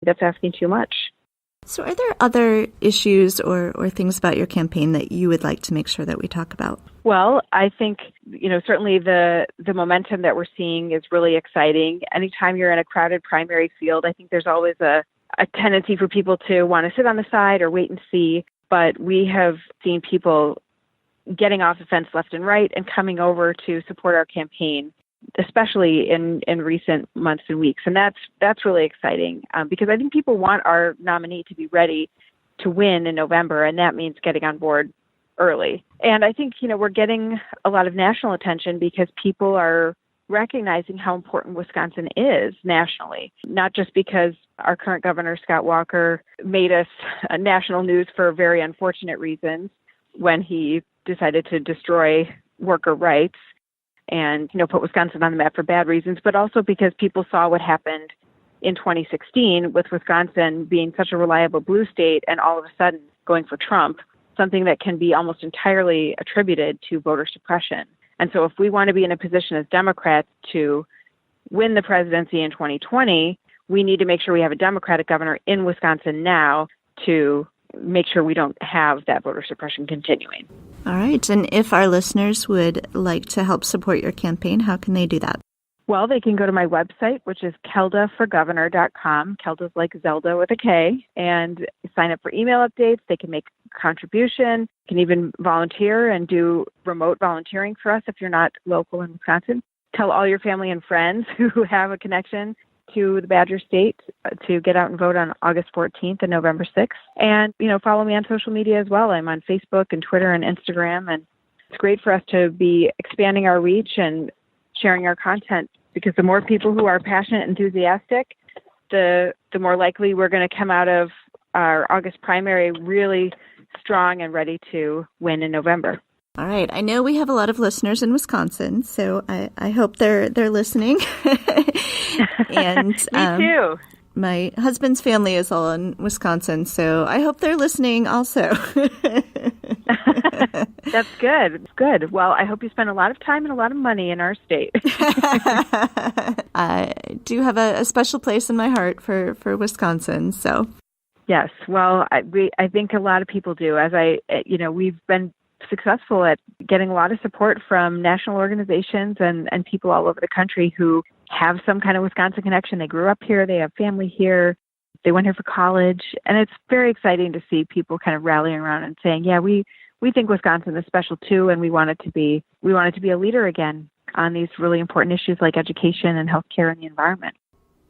that's asking too much. So are there other issues or things about your campaign that you would like to make sure that we talk about? Well, I think, certainly the momentum that we're seeing is really exciting. Anytime you're in a crowded primary field, I think there's always a tendency for people to want to sit on the side or wait and see. But we have seen people getting off the fence left and right and coming over to support our campaign, especially in recent months and weeks. And that's really exciting because I think people want our nominee to be ready to win in November, and that means getting on board early. And I think, we're getting a lot of national attention because people are recognizing how important Wisconsin is nationally, not just because our current governor, Scott Walker, made us national news for very unfortunate reasons when he decided to destroy worker rights and, put Wisconsin on the map for bad reasons, but also because people saw what happened in 2016 with Wisconsin being such a reliable blue state and all of a sudden going for Trump, something that can be almost entirely attributed to voter suppression. And so if we want to be in a position as Democrats to win the presidency in 2020, we need to make sure we have a Democratic governor in Wisconsin now to make sure we don't have that voter suppression continuing. All right. And if our listeners would like to help support your campaign, how can they do that? Well, they can go to my website, which is keldaforgovernor.com. Kelda's like Zelda with a K, and sign up for email updates. They can make a contribution, can even volunteer and do remote volunteering for us if you're not local in Wisconsin. Tell all your family and friends who have a connection to the Badger State to get out and vote on August 14th and November 6th. And, follow me on social media as well. I'm on Facebook and Twitter and Instagram, and it's great for us to be expanding our reach and sharing our content, because the more people who are passionate and enthusiastic, the more likely we're going to come out of our August primary really strong and ready to win in November. All right. I know we have a lot of listeners in Wisconsin, so I hope they're listening. And Me too. My husband's family is all in Wisconsin, so I hope they're listening also. That's good. It's good. Well, I hope you spend a lot of time and a lot of money in our state. I do have a special place in my heart for Wisconsin, so. Yes. Well, I think a lot of people do. We've been successful at getting a lot of support from national organizations and people all over the country who have some kind of Wisconsin connection. They grew up here. They have family here. They went here for college. And it's very exciting to see people kind of rallying around and saying, yeah, we think Wisconsin is special too, and we want it to be a leader again on these really important issues like education and healthcare and the environment.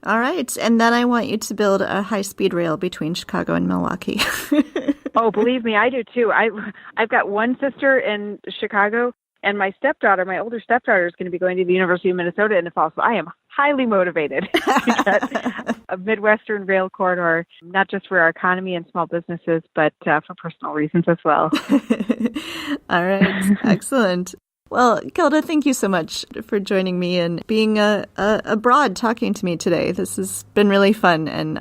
All right. And then I want you to build a high-speed rail between Chicago and Milwaukee. Oh, believe me, I do too. I've got one sister in Chicago, and my older stepdaughter is going to be going to the University of Minnesota in the fall. So I am highly motivated to get a Midwestern rail corridor, not just for our economy and small businesses, but for personal reasons as well. All right. Excellent. Well, Kelda, thank you so much for joining me and being abroad talking to me today. This has been really fun. And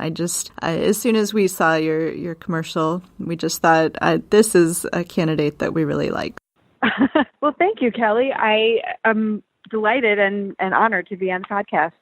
as soon as we saw your commercial, we just thought this is a candidate that we really like. Well, thank you, Kelly. I am delighted and honored to be on the podcast.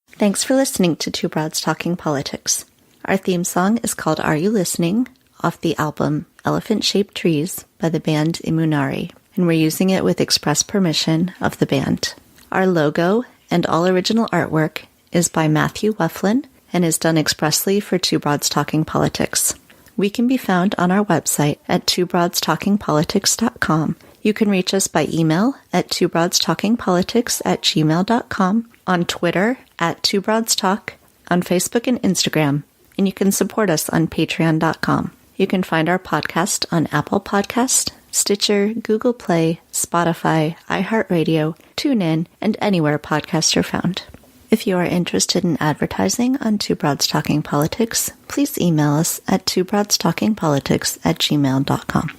Thanks for listening to Two Broads Talking Politics. Our theme song is called Are You Listening? Off the album Elephant-Shaped Trees by the band Imunari, and we're using it with express permission of the band. Our logo and all original artwork is by Matthew Weflin and is done expressly for Two Broads Talking Politics. We can be found on our website at twobroadstalkingpolitics.com. You can reach us by email at twobroadstalkingpolitics@gmail.com, on Twitter at twobroadstalk, on Facebook and Instagram, and you can support us on patreon.com. You can find our podcast on Apple Podcast, Stitcher, Google Play, Spotify, iHeartRadio, TuneIn, and anywhere podcasts are found. If you are interested in advertising on Two Broads Talking Politics, please email us at twobroadstalkingpolitics@gmail.com.